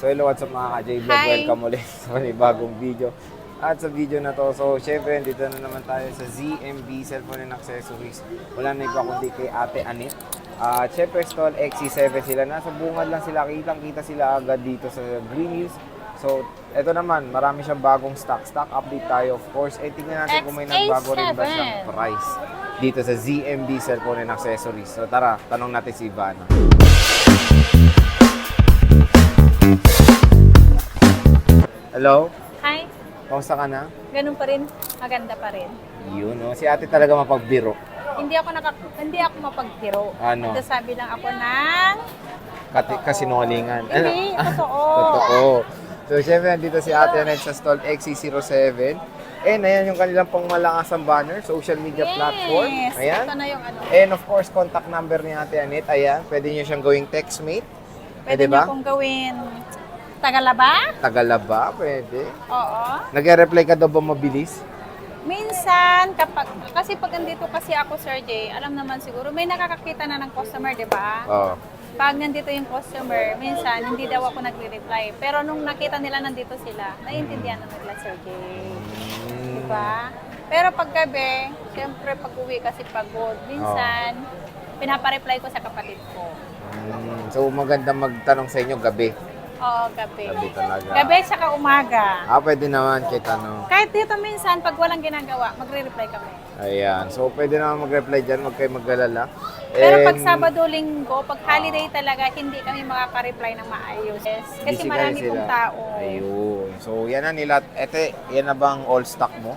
So hello, what's up mga ka-J-Vlog? Hi! Welcome ulit sa bagong video. At sa video na to, so syempre dito na naman tayo sa ZMB Cellphone and Accessories. Wala na iba kundi kay Ate Anet. At syempre stall XC7 sila. Nasa bungad lang sila, kitang-kita sila agad dito sa Green Hills. So eto naman, marami siyang bagong stock. Stock update tayo of course. Tingnan natin kung may nagbago rin ba siyang price dito sa ZMB Cellphone and Accessories. So tara, tanong natin si Ivana. Hello? Hi, Kamusta ka na? ganun pa rin. Maganda pa rin. Yun, no? Si ate talaga mapagbiro. Hindi ako mapagtiro. Ano? Sabi lang ako ng Kasinungalingan. hindi, totoo. Totoo. So, syempre, nandito si ate Anet sa stall XC07. And ayan yung kanilang pang malakas banner, social media platform. Ayan. Ito na yung ano. And of course, contact number ni ate Anet. Ayan, pwede nyo siyang gawing textmate. Pwede ba? niyo kong gawin Tagalaba? Tagalaba, pwede. Oo. Nag-reply ka daw ba mabilis? Minsan, kasi pag andito kasi ako, Sir Jay, alam naman siguro, may nakakakita na ng customer, di ba? Oo. Pag nandito yung customer, minsan, hindi daw ako nagre-reply. Pero nung nakita nila nandito sila, naiintindihan na nila, Sir Jay. Di ba? Pero pag gabi, siyempre pag uwi kasi pagod, minsan, pinapareply ko sa kapatid ko. So, maganda magtanong sa inyo gabi. Oo, gabi. Gabi talaga. Gabi tsaka umaga. Pwede naman kahit ano. Kahit dito minsan, pag walang ginagawa, magre-reply kami. Ayan. So, pwede naman mag-reply dyan. Huwag kayo mag-alala. Pero pag Sabado, Linggo, pag holiday talaga, hindi kami makaka-reply ng maayos. Yes. Kasi busy marami kayo pong sila. tao. Ayun. So, yan na nila. Yan na bang all stock mo?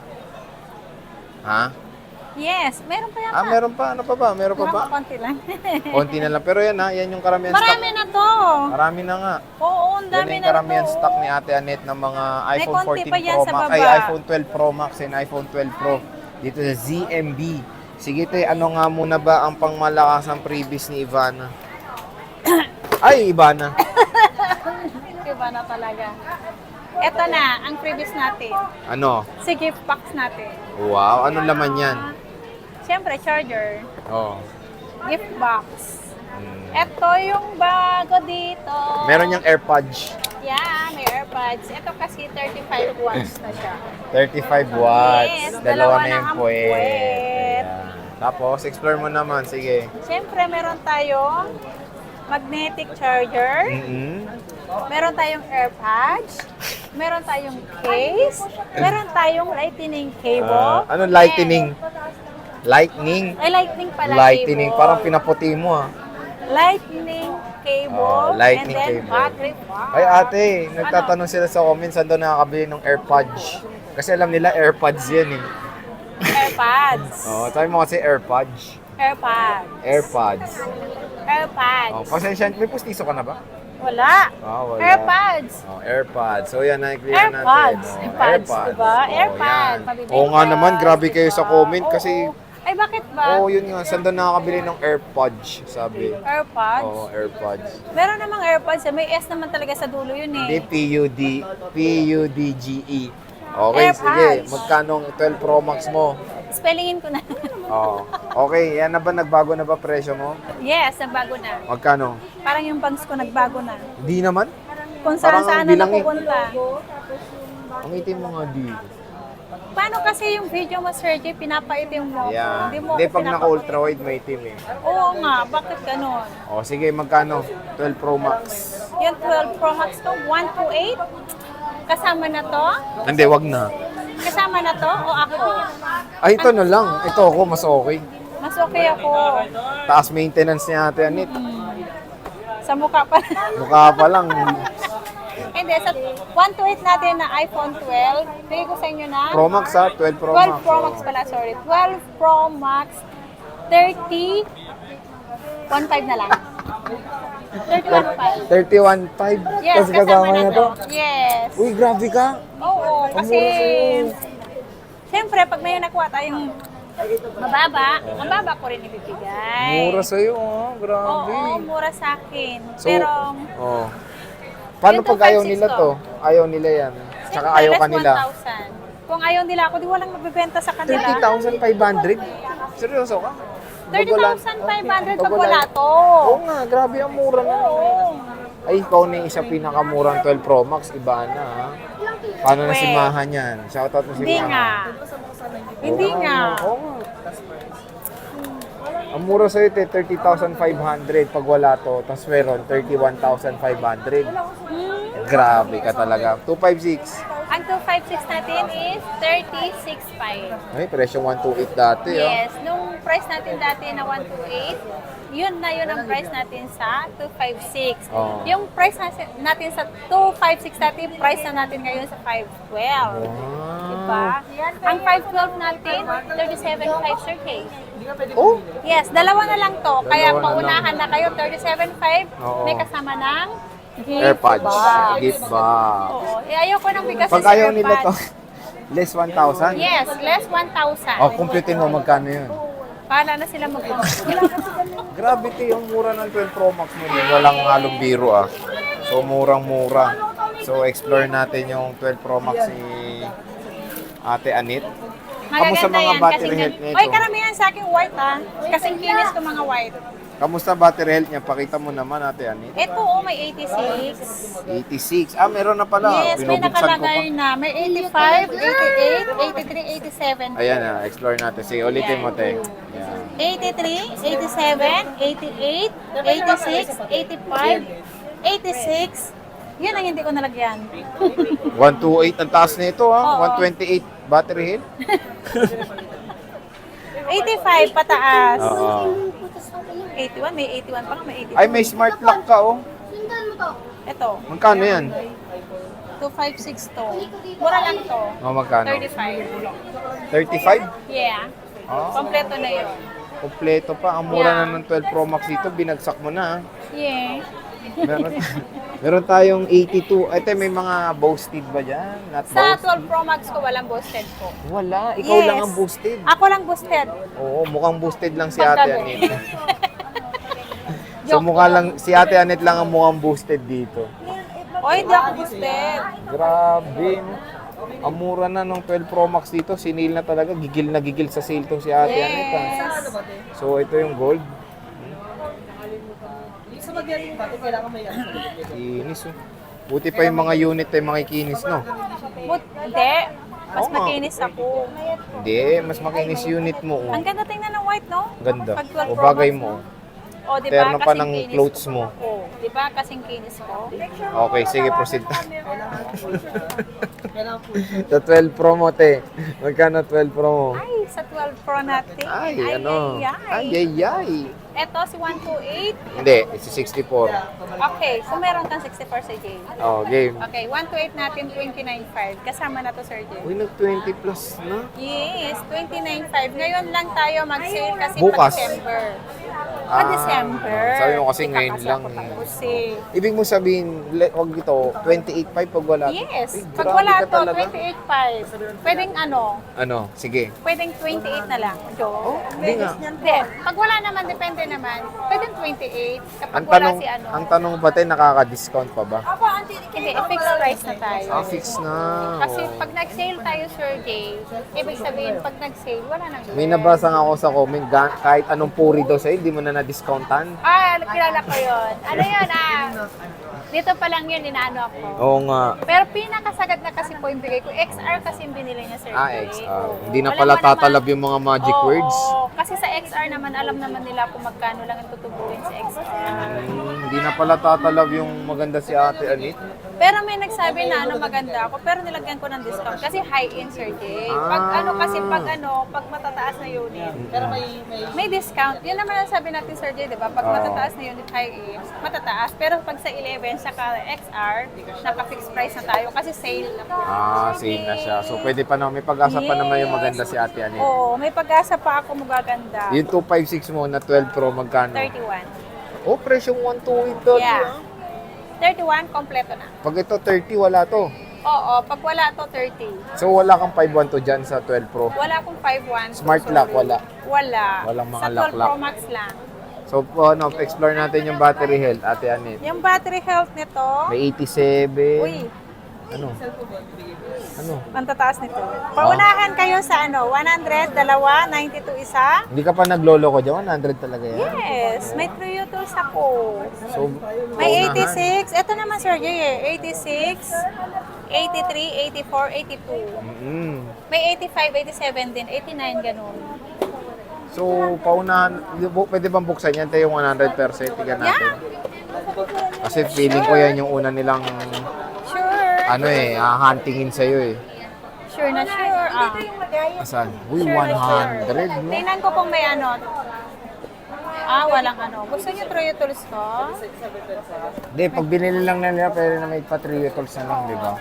Ha? Yes, meron pa yata. Meron pa. Ano pa ba? Meron pa ba? Konti lang. Konti na lang. Pero yan ha. Yan yung karamihan Marami stock. na to. Marami na nga. Oo, ang Yan dami yung na karamihan to. stock ni Ate Anet ng mga iPhone konti 14 pa yan Pro sa Max. baba. Ay, iPhone 12 Pro Max and iPhone 12 Pro. Dito sa ZMB. Sige te, ano nga muna ba ang pangmalakasang previous ni Ivana? Ay, Ivana. Iba na talaga. Ito na, ang previous natin. Ano? Si gift box natin. Wow, anong laman yan? Siyempre, charger. Oh. Gift box. Ito yung bago dito. Meron niyang AirPods. Yeah, may AirPods. Ito kasi 35 watts na siya. 35 watts. Yes, Dalawa dalawa na na yung ang puwet. puwet. Ayan. Tapos, explore mo naman. Sige. Siyempre, meron tayong magnetic charger. Meron tayong AirPods. Meron tayong case. Meron tayong lightning cable. Ano lightning? Lightning? Ay, lightning pala Lightning. cable. Parang pinaputi mo ah. Lightning cable. Lightning and then cable. battery pack. Ay ate, nagtatanong sila sa comments saan daw nakakabili ng AirPods. Kasi alam nila AirPods yan eh. AirPods. Sabi mo kasi AirPods. AirPods. AirPods. AirPods. Pasensya, may pustiso ka na ba? Wala. Wala. AirPods. AirPods. So yan, na-clear natin. AirPods. AirPods, diba? AirPods. Yan. Oo nga naman, grabe kayo sa comment Oo. kasi Ay, bakit ba? yun nga, saan daw nakakabili ng AirPods, sabi. AirPods? AirPods. Meron namang AirPods. May S naman talaga sa dulo yun Hindi, eh. PUDGE. Okay, AirPods. sige. Magkano ang 12 Pro Max mo? Spellingin ko na. Okay, yan na ba? Nagbago na ba presyo mo? Yes, nagbago na. Magkano? Parang yung bags ko nagbago na. Di naman. Kung Parang saan-saan na bilang eh. napupunta. Ang itim mo nga di. Paano kasi yung video mo, Sir J, pinapaitim mo ako? Yeah. Hindi mo Hindi, ako pag pinapaitim. naka-ultra wide, may itim eh. Oo nga, bakit ganun? Sige, magkano? 12 Pro Max. Yung 12 Pro Max ko, 128? Kasama na to? Hindi, wag na. Kasama na to o ako? Ay, ito na lang. Ito ako, mas okay. Mas okay ako. Taas maintenance niya ate Anit. Sa mukha pa. Mukha pa lang. Hindi, sa 128 natin na iPhone 12, bigay ko sa inyo na Pro Max ha? 12 Pro 12 Max. Pro Max pala, sorry. 12 Pro Max, 30, 1.5 na lang. 31.5. 31.5. Yes, Tapos kasama niya na to. Yes. Uy, grabe ka. Oo, kasi siyempre, pag may nakuha tayong mababa, ang baba ko rin ibibigay. Mura sa'yo, grabe. Oo, mura sa akin. So, Pero, Paano yung pag ayaw 256 nila to? Ayaw nila yan. Tsaka siyempre, ayaw less kanila. 1,000. Kung ayaw nila ako, di walang magbibenta sa kanila. 30,500? Seryoso ka? Pag wala- 30,500 pag Pag wala to. Oo nga, grabe ang mura na. Oo. Ay, ikaw na yung isa pinakamurang 12 Pro Max. Iba na, ha? Paano na si Wait. Mahan yan? Shoutout mo si Hindi Mahan. nga. Hindi nga. Oo nga. Ang mura sa'yo, 30,500 pag wala to. Tapos meron, 31,500. Grabe ka talaga. 256. Ang 256 natin is 36.5. Ay, presyo 128 dati, ah. Yes, nung price natin dati na 128, yun ang price natin sa 256. Oo. Yung price natin sa 256 dati, price na natin ngayon sa 512. Wow. Diba? Ang 512 natin, 37.5 Sir Kay. Oh, Yes, dalawa na lang to. Kaya Dalawa na paunahan na kayo, 37.5. Oo. May kasama ng gift AirPods. box. Gift box. Oo. Ayoko nang bigas Pag sa ayaw nila to, AirPods. less 1,000? Yes, less 1,000. Oh, kumplitin mo, magkano yun? Para na sila mag Grabe to, yung mura ng 12 Pro Max mo din. Walang halong biro, ah. So, murang-mura. So, explore natin yung 12 Pro Max ni Ate Anit. Kamusta Magaganda mga yan, battery kasing- health nito? Oy, karamihan sa akin white ha. Kasing kinis ko mga white. Kamusta battery health niya? Pakita mo naman, Ate Anit. Ito may 86. 86. Ah, meron na pala. Yes, may Binubuksan ko pa. nakalagay na. May 85, 88, 83, 87. Ayan na, explore natin. Sige, ulitin mo, te. Yan. 83, 87, 88, 86, 85, 86. Yun ang hindi ko nalagyan. 128 ang taas nito, ha? Oo. 128 battery health. 85 pataas. Oo. 81, may 81 pa, may 82. Ay, may smart lock ka, oh. Ito, Magkano yan? 256 to. Mura lang to. Oh, magkano? 35. 35? Yeah. Oh, Kompleto na yun. kompleto pa. Ang mura na ng 12 Pro Max dito, binagsak mo na, ha? Yeah. Meron, meron tayong 82. Ito, may mga boosted ba dyan? Not Sa boosted? 12 Pro Max ko, walang boosted ko. Wala. Ikaw Yes. lang ang boosted. Ako lang boosted. Oo, mukhang boosted lang si Ate Paggabi. Anet. So, mukha lang, si Ate Anet lang ang mukhang boosted dito. O, hindi ako boosted. Grabe, no? Ang mura na ng 12 Pro Max dito. Sinil na talaga. Gigil na gigil sa sale tong si Ate Anet. Ha? Yes. So, ito yung gold. Sa magyari yung bago, kailangan may Kinis, oh. Buti pa yung mga unit ay makikinis, no? Hindi. Mas Oo nga. makinis ako. Hindi, mas makinis unit mo. Oh. Ang ganda tingnan ng white, no? Ganda. Pag 12 O Pro bagay Max mo. O, di Terno ba? pa Kasing ng kinis clothes ko. mo. O, di ba? Kasing kinis ko. Okay, sige, proceed tayo. Kailangan po. Sa 12 Pro mo, te. Magkano 12 Pro mo? Ay, sa 12 Pro natin. Ay, ano? Ay. Ay. Ito, si 128. Hindi, si 64. Okay, so meron kang 64 sa J. Oh, game. Okay, 128 natin, 29.5. Kasama na to, Sir J. Uy, nag-20 plus na. Yes, 29.5. Ngayon lang tayo mag-sale kasi Bukas. pa-December. Ah, Pa-December. sabi mo kasi Hindi ngayon kasi lang ako eh. tapos eh. Ibig mo sabihin, wag ito, 28.5 pag wala. Yes, Ay, pag grabe wala ka to, talaga. 28.5. Pwedeng ano, Ano, sige. pwedeng 28 na lang. Jo? Hindi nga. Hindi. Pag wala naman, depende naman. Pwedeng 28. Kapag Ang wala tanong, si ano. ang tanong ba tayo, nakaka-discount pa ba? Hindi, fixed price na tayo. Ah, fix na. Kasi pag nag-sale tayo, Sir Jay, ibig sabihin, pag nag-sale, wala nang May nabasa nga ako sa comment, kahit anong puri daw sa'yo, hindi mo na na-discountan. Ah, kilala ko yun. Ano yun, dito pa lang yun, inaano ako. Oo nga. Pero pinakasagad na kasi po yung bigay ko. XR kasi yung binili niya, Sir Ah, Jay. XR. Hindi na Alam pala mo naman- tatalab yung mga magic Oo, words. kasi sa XR naman, alam naman nila kung magkano lang ang tutubuin sa XR. Hindi na pala tatalab yung maganda si Ate Anit. Pero may nagsabi na ano maganda ako, pero nilagyan ko ng discount kasi high-end, Sir Jay. Pag ano kasi, pag matataas na unit, Pero may discount. Yun naman ang sabi natin, Sir Jay, di ba? Pag Oo. matataas na unit, high-end, matataas. Pero pag sa 11, saka XR, naka-fixed price na tayo kasi sale na po. Ah, same na siya. So pwede pa na, may pag-asa pa naman yung maganda si Ate Anit. Oo, may pag-asa pa ako magaganda. Yung 256 mo na 12 Pro, magkano? 31. Oh, presyong 128 dati. Yeah. 31, kompleto na. Pag ito 30, wala to. Oo, pag wala to, 30. So wala kang 512 to dyan sa 12 Pro. Wala akong 5.1. Smart lock, wala. Wala. Walang mga Sa 12 lock-lock. Pro Max lang. So ano, explore natin yung battery health, Ate Anit. Yung battery health nito, May 87. uy, Ano? Ano? Ang tataas nito. Paunahan kayo sa 100, dalawa, 92 isa. Hindi ka pa naglolo ko dyan? 100 talaga yan? Yes, may 3 tools ako. So, May paunahan. 86. Ito naman, Sir Jay, 86, 83, 84, 82. Mm. May 85, 87 din, 89, ganun. So, paunahan, pwede bang buksan yan? Tayo yung 100%, tignan natin. Yeah, Kasi feeling ko yan yung una nilang, sure. huntingin sa'yo eh. Sure na sure. Asan? Uy, Sure na sure. 100, no? Tingnan ko kung may walang Gusto niyo Trio Tools ko? Hindi, pag binili lang nila, pwede na may pa-3 tools na lang, di ba?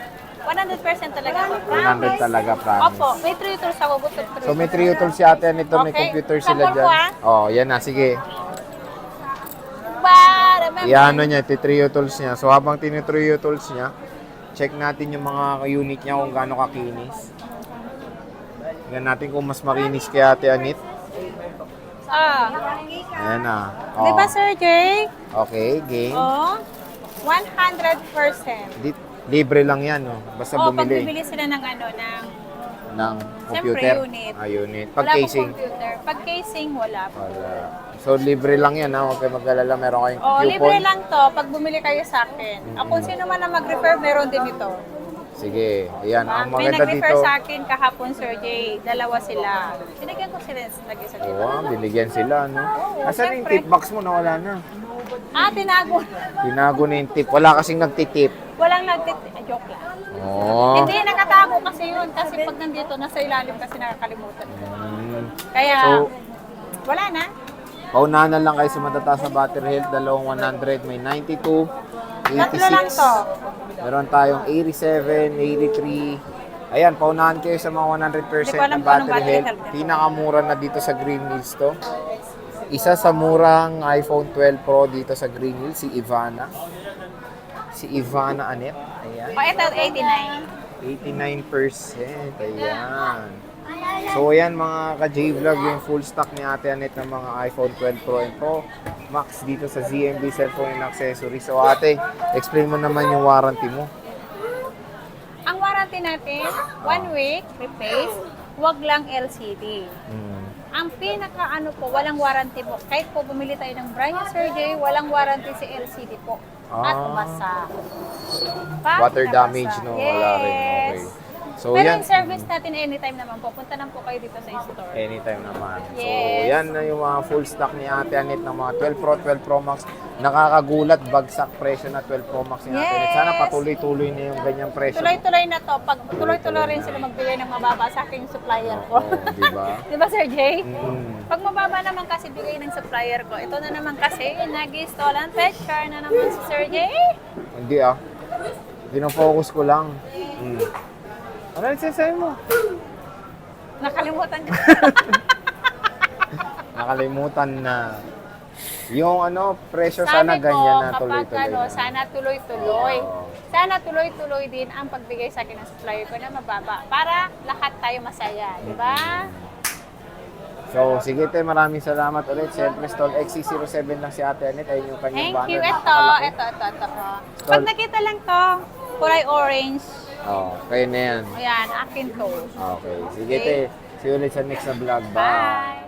100% talaga ako. 100 talaga, promise. Opo, may Trio Tools ako. Gusto ko So, may 3 tools si ate nito, may Okay. computer sila Sample dyan. ko, ah. Oh, yan na, sige. Para, Iano niya, titrio tools niya. So, habang tinitrio tools niya, check natin yung mga unit niya kung gaano kakinis. Tingnan natin kung mas makinis kay ate Anit. Ayan na. Di ba, Sir Jay? Okay, game. Oh, 100%. Libre lang yan, no? Basta Pag bumili bibili sila ng ng Siyempre, computer. unit. Unit. Pag wala pong casing. computer. Pag casing, wala po. Wala. So, libre lang yan, ha? Huwag kayo mag-alala. Meron kayong Oh, coupon. libre lang to pag bumili kayo sa akin. Kung sino man ang mag-refer, meron din ito. Sige. Ayan, ang May maganda nag-refer dito. sa akin kahapon, Sir Jay. Dalawa sila. Binigyan ko sila lagi sa dito. Oo, binigyan sila, no? Asan yung syempre. tip box mo? Nawala na. Tinago. Tinago na yung tip. Wala kasing nagtitip. Walang joke lang. Oo. Hindi, nakatago kasi yun. Kasi pag nandito, nasa ilalim kasi nakakalimutan. Mm. Kaya, So, wala na. paunahan na lang kayo sa matataas sa battery health. Dalawang 100. May 92, 86. Tatlo lang to. Meron tayong 87, 83. Ayan, paunahan kayo sa mga 100% Hindi ko alam ng kung anong battery battery health. health. Pinakamura na dito sa Green Hills to. Isa sa murang iPhone 12 Pro dito sa Green Hills, si Ivana. Si Ivana Anet. Ayan. Ito, 89. 89%. Ayan. So, ayan mga ka-J-Vlog, yung full stock ni Ate Anet ng mga iPhone 12 Pro and Pro Max dito sa ZMB Cellphone and Accessories. So, ate, explain mo naman yung warranty mo. Ang warranty natin, 1 week, replace, wag lang LCD. Ang po, walang warranty po. Kahit po bumili tayo ng brand new Sir Jay, walang warranty si LCD po. At basa. Water damage, no? Wala rin. Okay. Yes. So, Pero yan. yung service natin anytime naman po. Punta lang po kayo dito sa store. Anytime naman. So, Yes. yan na yung mga full stock ni Ate Anet ng mga 12 Pro, 12 Pro Max. Nakakagulat, bagsak presyo na 12 Pro Max ni Ate Anet. Sana Yes. patuloy-tuloy na yung ganyang presyo. Tuloy-tuloy na to. Pag tuloy-tuloy rin sila magbigay ng mababa sa aking supplier ko. Oo, di ba? Di ba, Sir Jay? Mm. Pag mababa naman kasi bigay ng supplier ko, ito na naman kasi, nag-stolen picture na naman si Sir Jay. Hindi ah. Pinofocus ko lang. Ano yung sinasabi mo? Nakalimutan ko. Nakalimutan na. Yung presyo sana Sabi ko, ganyan na kapag tuloy-tuloy na. sana tuloy-tuloy. Oo. Sana tuloy-tuloy din ang pagbigay sa akin ng supplier ko na mababa para lahat tayo masaya, di ba? So, sige te, maraming salamat ulit. Siyempre, Stall XC07 lang si Ate Anet. Ayun yung kanyang Thank you. banner. Ito. Napakalaki. Pag nakita lang to, kulay orange. Oh, kayo na yan. Ayan, akin to. Okay. Sige te, see you ulit sa next na vlog. Bye! Bye!